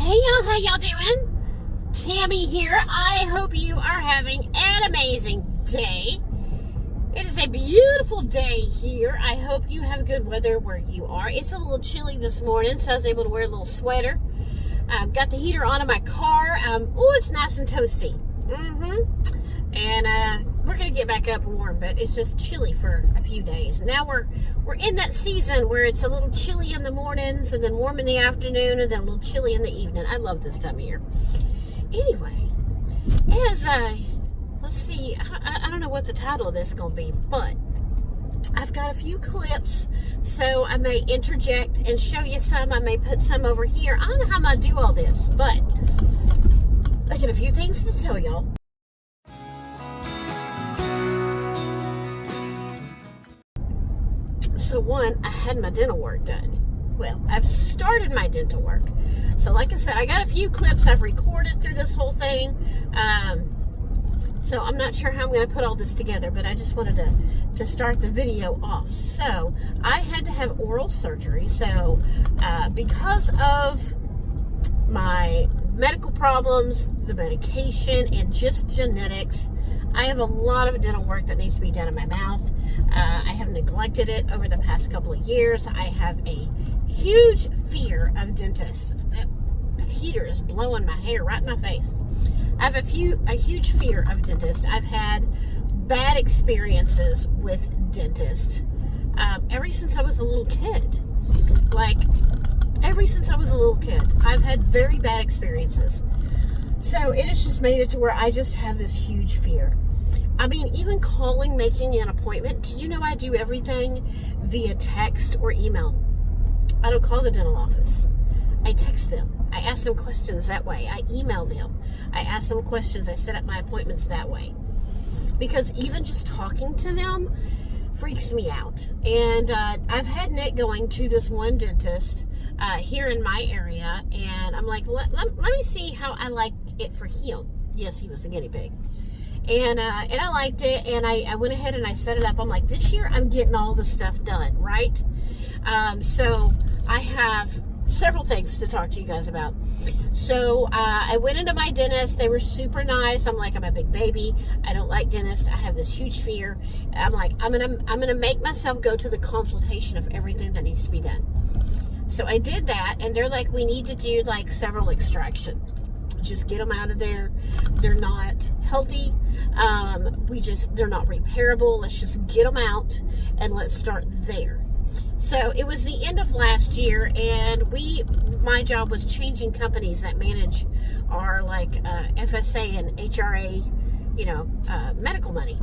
Hey y'all, how y'all doing? Tammy here. I hope you are having an amazing day. It is a beautiful day here. I hope you have good weather where you are. It's a little chilly this morning, so I was able to wear a little sweater. Got the heater on in my car. It's nice and toasty. And we're gonna get back up warm, but it's just chilly for a few days. Now we're in that season where it's a little chilly in the mornings and then warm in the afternoon and then a little chilly in the evening. I love this time of year. Anyway, let's see, I don't know what the title of this is gonna be, but I've got a few clips, so I may interject and show you some. I may put some over here. I don't know how I'm gonna do all this, but I got a few things to tell y'all. So one, I had my dental work done. Well, I've started my dental work. So like I said, I got a few clips I've recorded through this whole thing. So I'm not sure how I'm going to put all this together, but I just wanted to start the video off. So I had to have oral surgery. So because of my medical problems, the medication, and just genetics, I have a lot of dental work that needs to be done in my mouth. I have neglected it over the past couple of years. I have a huge fear of dentists. That heater is blowing my hair right in my face. I have a huge fear of dentists. I've had bad experiences with dentists ever since I was a little kid. I've had very bad experiences. So it has just made it to where I just have this huge fear. I mean, even calling, making an appointment. Do you know I do everything via text or email? I don't call the dental office. I text them. I ask them questions that way. I email them. I ask them questions. I set up my appointments that way. Because even just talking to them freaks me out. And I've had Nick going to this one dentist here in my area. And I'm like, let me see how I like it for him. Yes, he was the guinea pig. And I liked it, and I went ahead and I set it up. I'm like, this year I'm getting all the stuff done, right? So I have several things to talk to you guys about. So I went into my dentist. They were super nice. I'm like, I'm a big baby. I don't like dentists. I have this huge fear. I'm like, I'm gonna make myself go to the consultation of everything that needs to be done. So I did that, and they're like, we need to do like several extractions. Just get them out of there. They're not healthy. They're not repairable. Let's just get them out and let's start there. So it was the end of last year, and my job was changing companies that manage our FSA and HRA, medical money.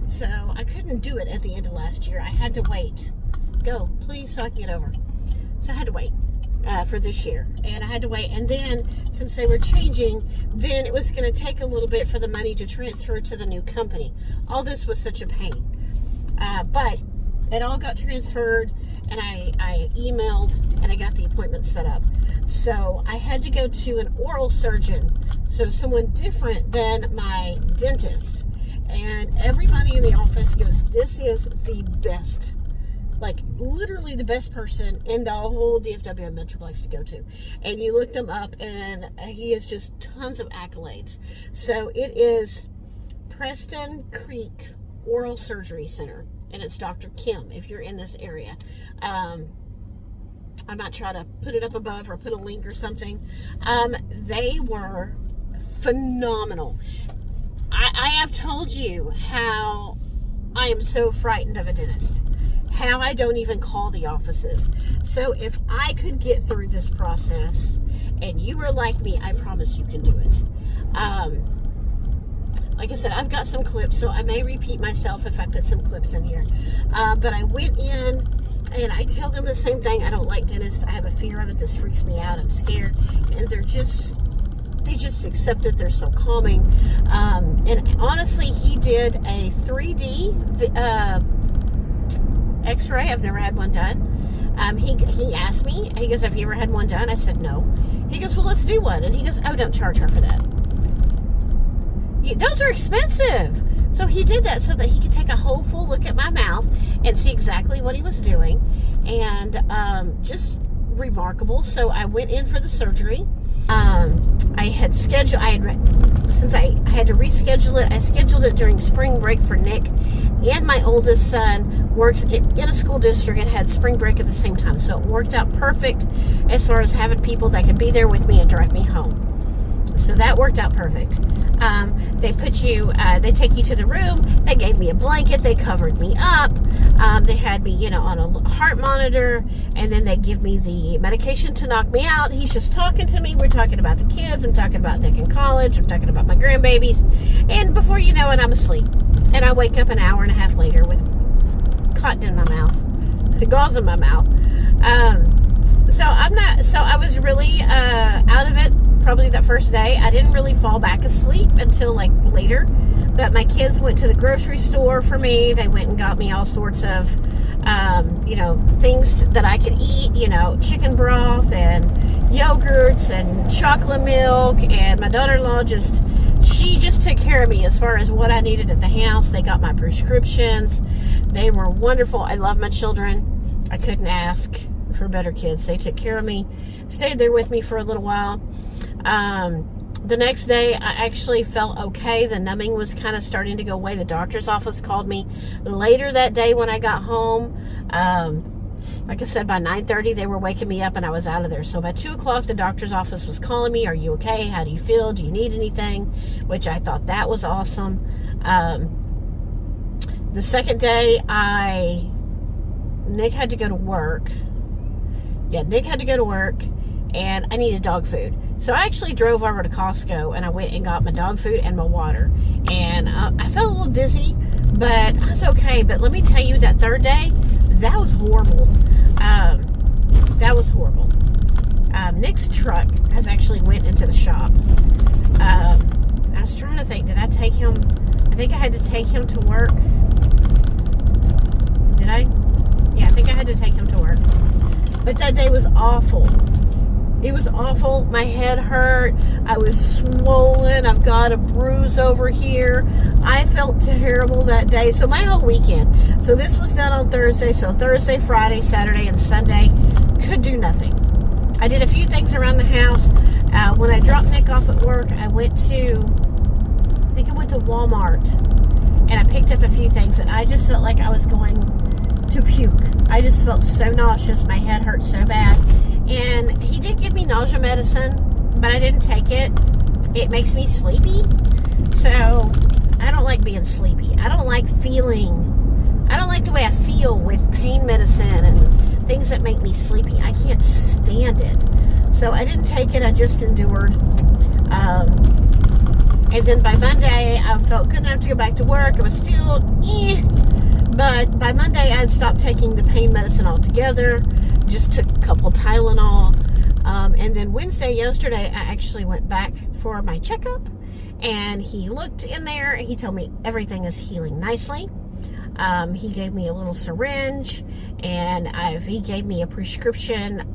So I couldn't do it at the end of last year. I had to wait. Go, please, so I can get over. So I had to wait. For this year, and I had to wait, and then since they were changing, then it was going to take a little bit for the money to transfer to the new company. All this was such a pain, but it all got transferred, and I emailed and I got the appointment set up. So I had to go to an oral surgeon, so someone different than my dentist, and everybody in the office goes, this is the best, literally the best person in the whole DFW Metro likes to go to. And you look them up, and he has just tons of accolades. So it is Preston Creek Oral Surgery Center, and it's Dr. Kim if you're in this area. I might try to put it up above or put a link or something. They were phenomenal. I have told you how I am so frightened of a dentist. How I don't even call the offices. So if I could get through this process and you were like me, I promise you can do it. Like I said, I've got some clips, so I may repeat myself if I put some clips in here. But I went in and I tell them the same thing. I don't like dentists. I have a fear of it. This freaks me out. I'm scared. And they just accept it. They're so calming. And honestly, he did a 3D X-ray. I've never had one done. He asked me, he goes, have you ever had one done? I said, no. He goes, well, let's do one. And he goes, oh, don't charge her for that. Those are expensive. So he did that so that he could take a whole full look at my mouth and see exactly what he was doing. And just remarkable. So I went in for the surgery. I had scheduled, since I had to reschedule it, I scheduled it during spring break for Nick, and my oldest son works in a school district and had spring break at the same time. So it worked out perfect as far as having people that could be there with me and drive me home. So that worked out perfect. They take you to the room. They gave me a blanket. They covered me up. They had me, on a heart monitor, and then they give me the medication to knock me out. He's just talking to me. We're talking about the kids. I'm talking about Nick in college. I'm talking about my grandbabies. And before you know it, I'm asleep. And I wake up an hour and a half later with cotton in my mouth, the gauze in my mouth. So I was really out of it. Probably that first day. I didn't really fall back asleep until like later, but my kids went to the grocery store for me. They went and got me all sorts of things that I could eat, chicken broth and yogurts and chocolate milk, and my daughter-in-law she just took care of me as far as what I needed at the house. They got my prescriptions. They were wonderful. I love my children. I couldn't ask for better kids. They took care of me, stayed there with me for a little while. The next day, I actually felt okay. The numbing was kind of starting to go away. The doctor's office called me later that day when I got home. Like I said, by 9:30, they were waking me up and I was out of there. So by 2 o'clock, the doctor's office was calling me. Are you okay? How do you feel? Do you need anything? Which I thought that was awesome. The second day, Nick had to go to work. Yeah, Nick had to go to work, and I needed dog food. So I actually drove over to Costco, and I went and got my dog food and my water. And I felt a little dizzy, but I was okay. But let me tell you, that third day, that was horrible. That was horrible. Nick's truck has actually went into the shop. I was trying to think, did I take him? I think I had to take him to work. Did I? Yeah, I think I had to take him to work. But that day was awful. It was awful. My head hurt. I was swollen. I've got a bruise over here. I felt terrible that day. So my whole weekend. So this was done on Thursday. So Thursday, Friday, Saturday, and Sunday, could do nothing. I did a few things around the house. When I dropped Nick off at work, I went to Walmart, and I picked up a few things, and I just felt like I was going to puke. I just felt so nauseous. My head hurt so bad. And he did give me nausea medicine, but I didn't take it. It makes me sleepy. So I don't like being sleepy. I don't like the way I feel with pain medicine and things that make me sleepy. I can't stand it. So I didn't take it. I just endured. And then by Monday, I felt good enough to go back to work. It was still but by Monday, I'd stopped taking the pain medicine altogether. Just took a couple Tylenol. And then yesterday, I actually went back for my checkup. And he looked in there. He told me everything is healing nicely. He gave me a little syringe. And he gave me a prescription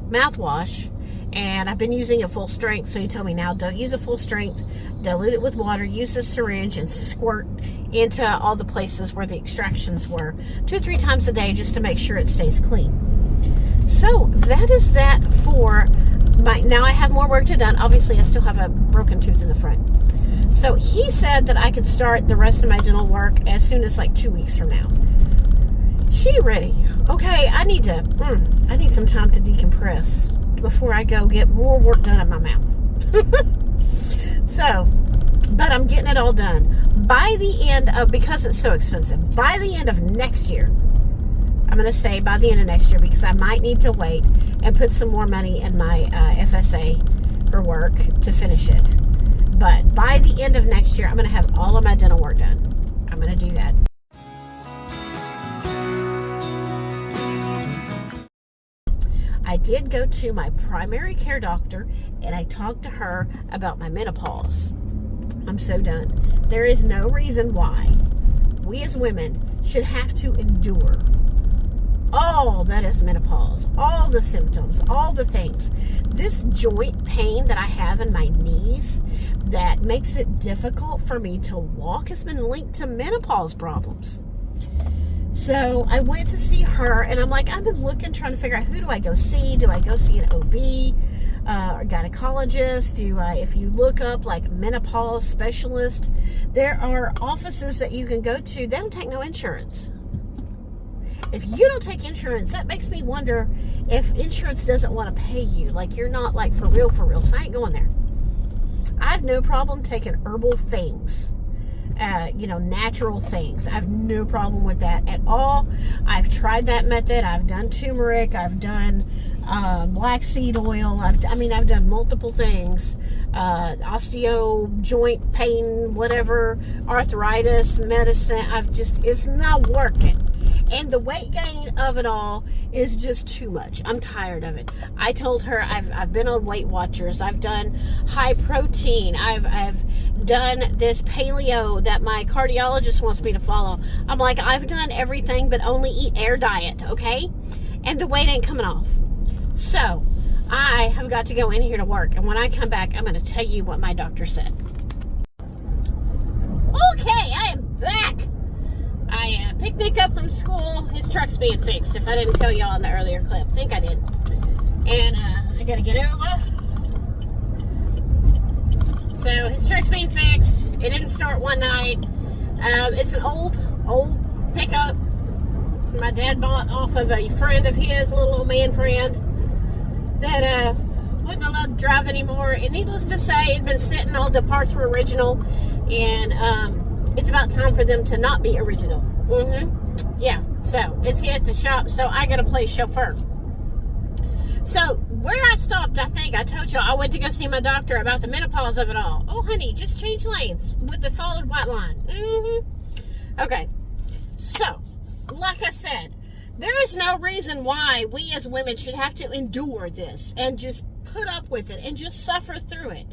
mouthwash. And I've been using it full strength. So he told me, now don't use it full strength. Dilute it with water. Use the syringe and squirt into all the places where the extractions were 2 or 3 times a day, just to make sure it stays clean. So that is that for now I have more work to done. Obviously, I still have a broken tooth in the front. So he said that I could start the rest of my dental work as soon as like 2 weeks from now. She ready. Okay, I need some time to decompress before I go get more work done in my mouth. But I'm getting it all done. By the end of, because it's so expensive, by the end of next year, I'm going to say by the end of next year, because I might need to wait and put some more money in my FSA for work to finish it. But by the end of next year, I'm going to have all of my dental work done. I'm going to do that. I did go to my primary care doctor, and I talked to her about my menopause. I'm so done. There is no reason why we as women should have to endure all that is menopause, all the symptoms, all the things. This joint pain that I have in my knees that makes it difficult for me to walk has been linked to menopause problems. So I went to see her, and I'm like, I've been looking, trying to figure out, who do I go see? Do I go see an OB? gynecologist. If you look up like menopause specialist, there are offices that you can go to. They don't take no insurance. If you don't take insurance, that makes me wonder if insurance doesn't want to pay you. Like, you're not like for real. So I ain't going there. I have no problem taking herbal things. Natural things. I have no problem with that at all. I've tried that method. I've done turmeric. I've done black seed oil. I've done multiple things. Osteo, joint pain, whatever, arthritis, medicine. It's not working. And the weight gain of it all is just too much. I'm tired of it. I told her I've been on Weight Watchers. I've done high protein. I've done this paleo that my cardiologist wants me to follow. I'm like, I've done everything but only eat air diet, okay? And the weight ain't coming off. So I have got to go in here to work. And when I come back, I'm going to tell you what my doctor said. Okay, I am back. I picked Nick up from school. His truck's being fixed, if I didn't tell y'all in the earlier clip. I think I did. And I gotta get over. So his truck's being fixed. It didn't start one night. It's an old pickup my dad bought off of a friend of his, a little old man friend, that wasn't allowed to drive anymore. And needless to say, it'd been sitting, all the parts were original, and it's about time for them to not be original. Yeah, so it's here at the shop, so I gotta play chauffeur. So where I stopped, I think I told y'all I went to go see my doctor about the menopause of it all. Oh honey, just change lanes with the solid white line. Okay, so like I said, there is no reason why we as women should have to endure this and just put up with it and just suffer through it.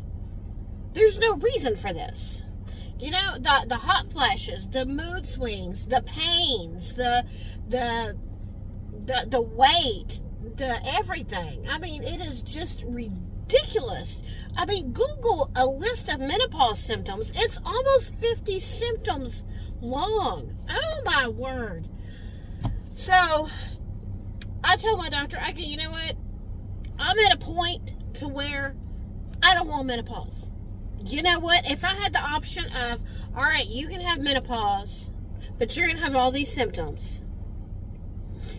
There's no reason for this. You know, the hot flashes, the mood swings, the pains, the weight, the everything. I mean, it is just ridiculous. I mean, Google a list of menopause symptoms. It's almost 50 symptoms long. Oh my word. So I told my doctor, I go, you know what? I'm at a point to where I don't want menopause. You know what? If I had the option of, all right, you can have menopause, but you're going to have all these symptoms,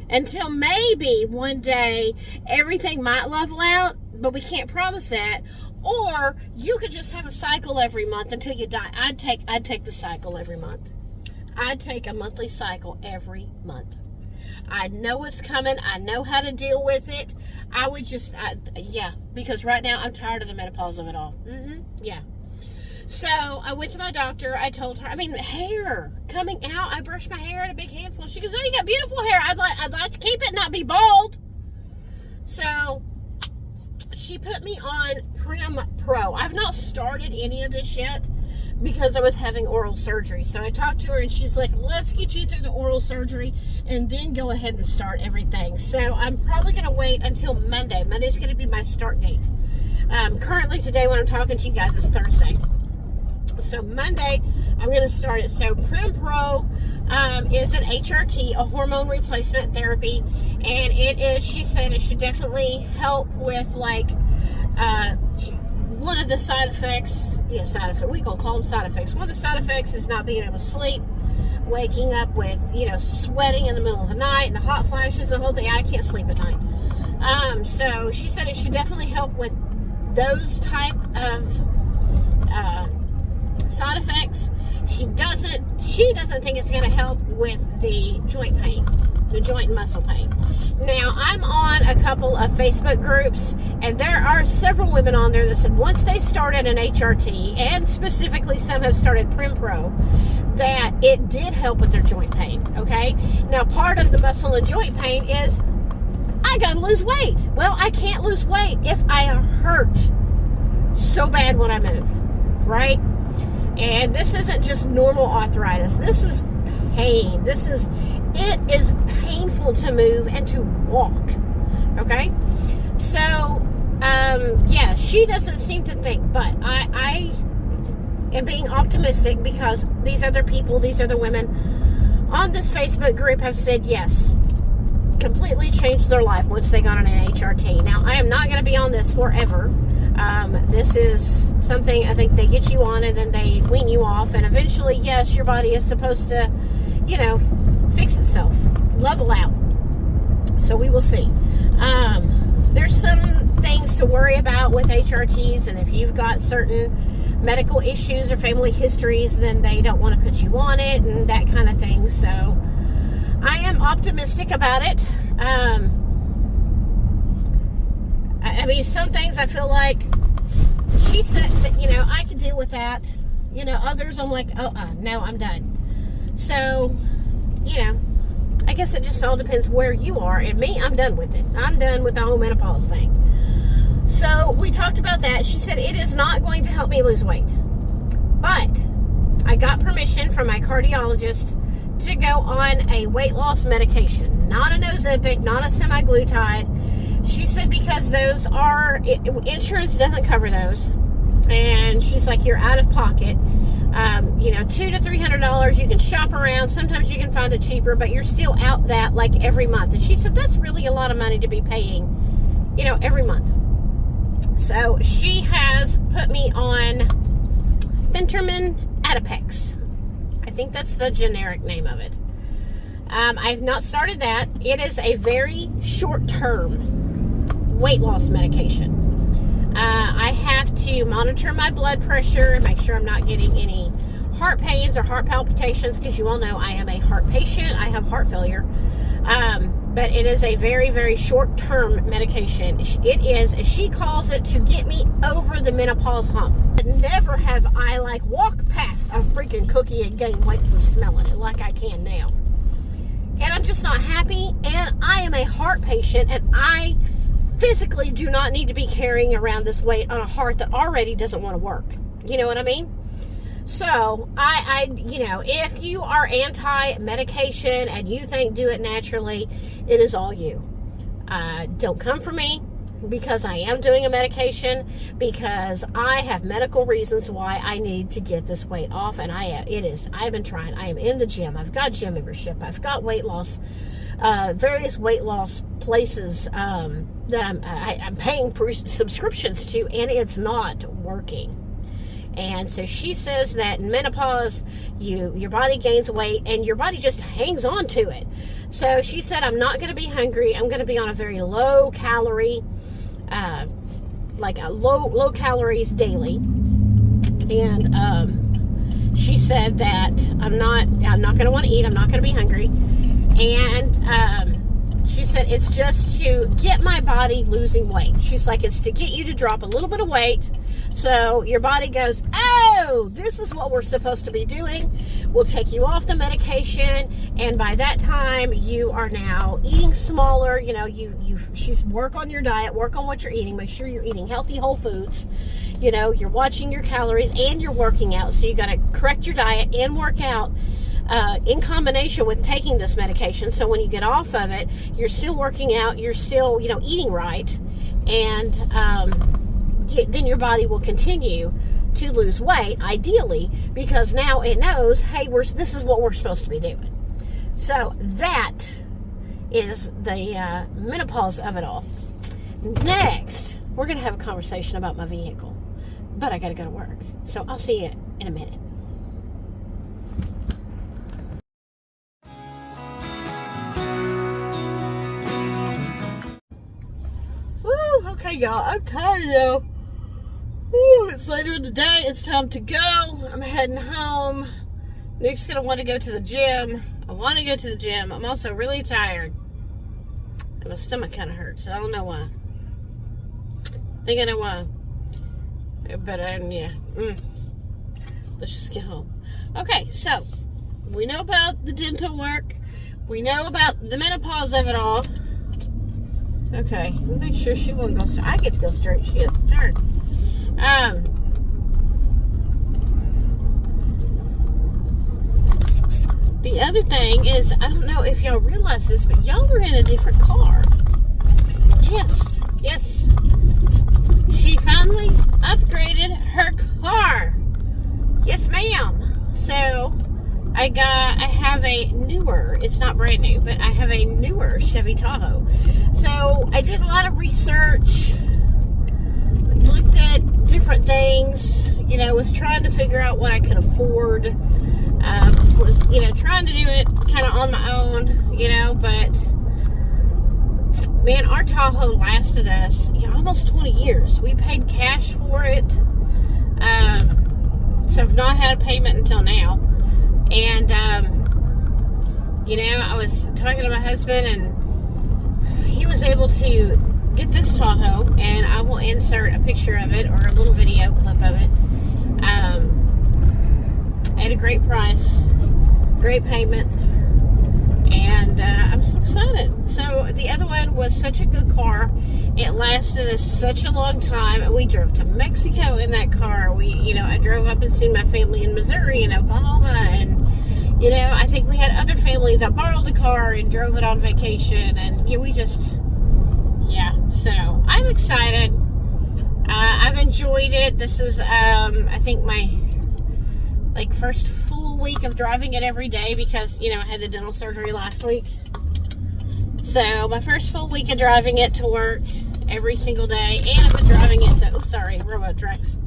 until maybe one day everything might level out, but we can't promise that. Or you could just have a cycle every month until you die. I'd take the cycle every month. I'd take a monthly cycle every month. I know it's coming. I know how to deal with it. I would just, yeah, because right now I'm tired of the menopause of it all. Yeah. So I went to my doctor. I told her, I mean, hair coming out. I brushed my hair in a big handful. She goes, oh, you got beautiful hair. I'd like to keep it, not be bald. So she put me on Prim Pro. I've not started any of this yet because I was having oral surgery. So I talked to her and she's like, let's get you through the oral surgery and then go ahead and start everything. So I'm probably going to wait until Monday. Monday's going to be my start date. Currently today when I'm talking to you guys is Thursday. So Monday, I'm going to start it. So Prim Pro is an HRT, a hormone replacement therapy. And it is, she said, it should definitely help with like one of the side effects. Yeah, side effects. We gonna call them side effects. One of the side effects is not being able to sleep, waking up with, sweating in the middle of the night, and the hot flashes, the whole thing. I can't sleep at night. So she said it should definitely help with those type of side effects. She doesn't think it's going to help with the joint pain, the joint and muscle pain. Now, I'm on a couple of Facebook groups, and there are several women on there that said once they started an HRT, and specifically some have started Prim Pro, that it did help with their joint pain, okay? Now, part of the muscle and joint pain is, I gotta lose weight. Well, I can't lose weight if I hurt so bad when I move, right? And this isn't just normal arthritis. This is pain. It is painful to move and to walk. Okay? So, yeah, she doesn't seem to think, but I am being optimistic because these other people, these other women on this Facebook group have said, yes, completely changed their life once they got on an HRT. Now, I am not going to be on this forever. This is something I think they get you on and then they wean you off. And eventually, yes, your body is supposed to, fix itself, level out. So we will see. There's some things to worry about with HRTs, and if you've got certain medical issues or family histories, then they don't want to put you on it and that kind of thing. So I am optimistic about it. I mean, some things I feel like she said that, I could deal with that. Others I'm like, no, I'm done. So, I guess it just all depends where you are. And me, I'm done with it. I'm done with the whole menopause thing. So we talked about that. She said it is not going to help me lose weight. But I got permission from my cardiologist to go on a weight loss medication. Not an Ozempic, not a semaglutide. She said because those are, insurance doesn't cover those. And she's like, you're out of pocket. $200 to $300. You can shop around. Sometimes you can find it cheaper, but you're still out that like every month. And she said that's really a lot of money to be paying, every month. So she has put me on Phentermin Adipex. I think that's the generic name of it. I've not started that. It is a very short-term weight loss medication. I have to monitor my blood pressure and make sure I'm not getting any heart pains or heart palpitations, because you all know I am a heart patient. I have heart failure. But it is a very, very short-term medication. It is, as she calls it, to get me over the menopause hump. Never have I, walked past a freaking cookie and gained weight from smelling it like I can now. And I'm just not happy. And I am a heart patient, and I physically do not need to be carrying around this weight on a heart that already doesn't want to work. You know what I mean? So, if you are anti-medication and you think do it naturally, it is all you. Don't come for me, because I am doing a medication, because I have medical reasons why I need to get this weight off, and I've been trying. I am in the gym. I've got gym membership. I've got weight loss, various weight loss places that I'm paying subscriptions to, and it's not working. And so she says that in menopause, your body gains weight and your body just hangs on to it. So she said, I'm not going to be hungry. I'm going to be on a very low calorie, low calories daily. And she said that I'm not going to want to eat. I'm not going to be hungry. And she said it's just to get my body losing weight. She's like, it's to get you to drop a little bit of weight, so your body goes, oh, this is what we're supposed to be doing. We'll take you off the medication, and by that time you are now eating smaller. She's work on your diet, work on what you're eating, make sure you're eating healthy whole foods. You're watching your calories and you're working out, so you got to correct your diet and work out in combination with taking this medication. So when you get off of it, you're still working out, you're still eating right, and then your body will continue to lose weight, ideally, because now it knows, hey, this is what we're supposed to be doing. So that is the menopause of it all. Next, we're going to have a conversation about my vehicle, but I got to go to work. So I'll see you in a minute. Okay, y'all, I'm tired now. It's later in the day. It's time to go. I'm heading home. Nick's going to want to go to the gym. I want to go to the gym. I'm also really tired. And my stomach kind of hurts. I don't know why. I think I know why. But, yeah. Let's just get home. Okay, so, we know about the dental work. We know about the menopause of it all. Okay, let me make sure she won't go straight. I get to go straight. She has to turn. The other thing is, I don't know if y'all realize this, but y'all are in a different car. Yes. She finally upgraded her car. Yes, ma'am. So, I have a newer, it's not brand new, but I have a newer Chevy Tahoe. So I did a lot of research, looked at different things, was trying to figure out what I could afford, was, trying to do it kind of on my own, but man, our Tahoe lasted us almost 20 years. We paid cash for it, so I've not had a payment until now. And I was talking to my husband, and he was able to get this Tahoe, and I will insert a picture of it or a little video clip of it, at a great price, great payments, and I'm so excited. So the other one was such a good car. It lasted us such a long time. We drove to Mexico in that car. I drove up and seen my family in Missouri and Oklahoma, and I think we had other family that borrowed the car and drove it on vacation, and so I'm excited. I've enjoyed it. This is I think my first full week of driving it every day, because I had the dental surgery last week. So my first full week of driving it to work every single day, and I've been driving it to railroad tracks,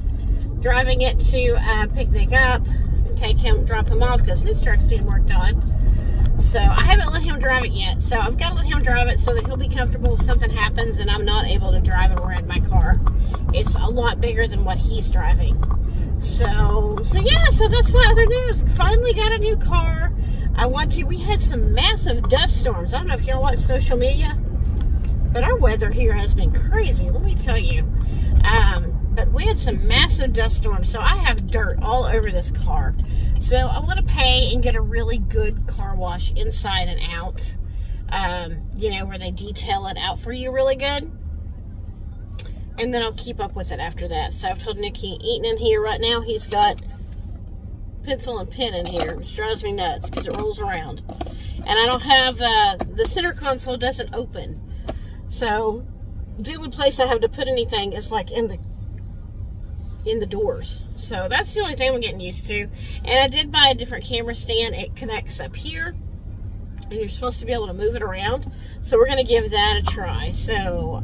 driving it to pick Nick up and take him, drop him off, because his truck's being worked on. So I haven't let him drive it yet. So I've got to let him drive it so that he'll be comfortable if something happens and I'm not able to drive it around my car. It's a lot bigger than what he's driving. So that's my other news. Finally got a new car. We had some massive dust storms. I don't know if y'all watch social media, but our weather here has been crazy, let me tell you. But we had some massive dust storms, so I have dirt all over this car. So I want to pay and get a really good car wash inside and out, where they detail it out for you really good. And then I'll keep up with it after that. So I've told Nick he ain't eating in here right now. He's got pencil and pen in here, which drives me nuts because it rolls around. And I don't have, the center console doesn't open. So the only place I have to put anything is in the doors. So that's the only thing I'm getting used to. And I did buy a different camera stand. It connects up here, and you're supposed to be able to move it around. So we're going to give that a try. So,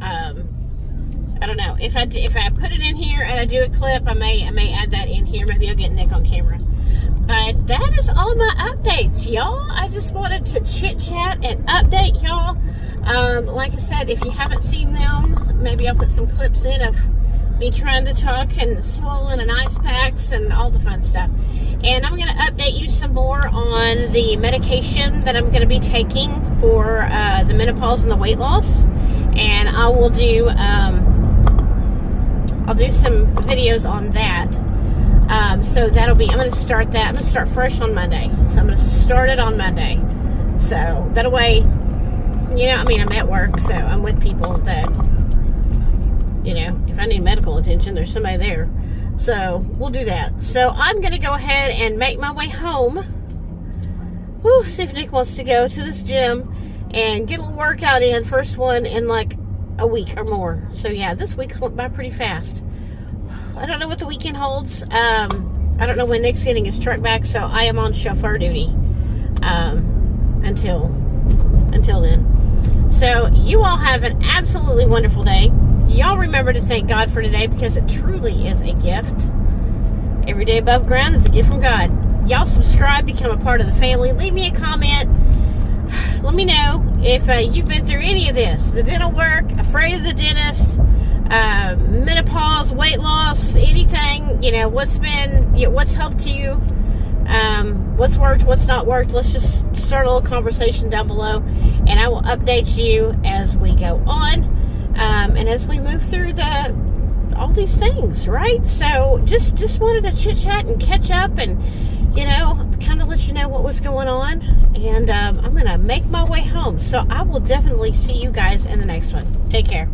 I don't know. If I put it in here and I do a clip, I may add that in here. Maybe I'll get Nick on camera. But that is all my updates, y'all. I just wanted to chit-chat and update y'all. Like I said, if you haven't seen them, maybe I'll put some clips in of me trying to talk and swollen and ice packs and all the fun stuff. And I'm going to update you some more on the medication that I'm going to be taking for the menopause and the weight loss. And I will do I'll do some videos on that. So that'll be, I'm going to start that. I'm going to start fresh on Monday. So I'm going to start it on Monday. So that way, I'm at work, so I'm with people that, if I need medical attention, there's somebody there. So we'll do that. So I'm going to go ahead and make my way home. See if Nick wants to go to this gym and get a little workout in. First one in like a week or more. So yeah, this week went by pretty fast. I don't know what the weekend holds. I don't know when Nick's getting his truck back, so I am on chauffeur duty until then. So you all have an absolutely wonderful day. Y'all remember to thank God for today, because it truly is a gift. Every day above ground is a gift from God. Y'all subscribe, become a part of the family. Leave me a comment. Let me know if you've been through any of this. The dental work, afraid of the dentist, menopause, weight loss, anything, what's helped you, what's worked, what's not worked. Let's just start a little conversation down below, and I will update you as we go on, and as we move through all these things, right? So just wanted to chit chat and catch up, and kind of let you know what was going on. And I'm gonna make my way home, so I will definitely see you guys in the next one. Take care.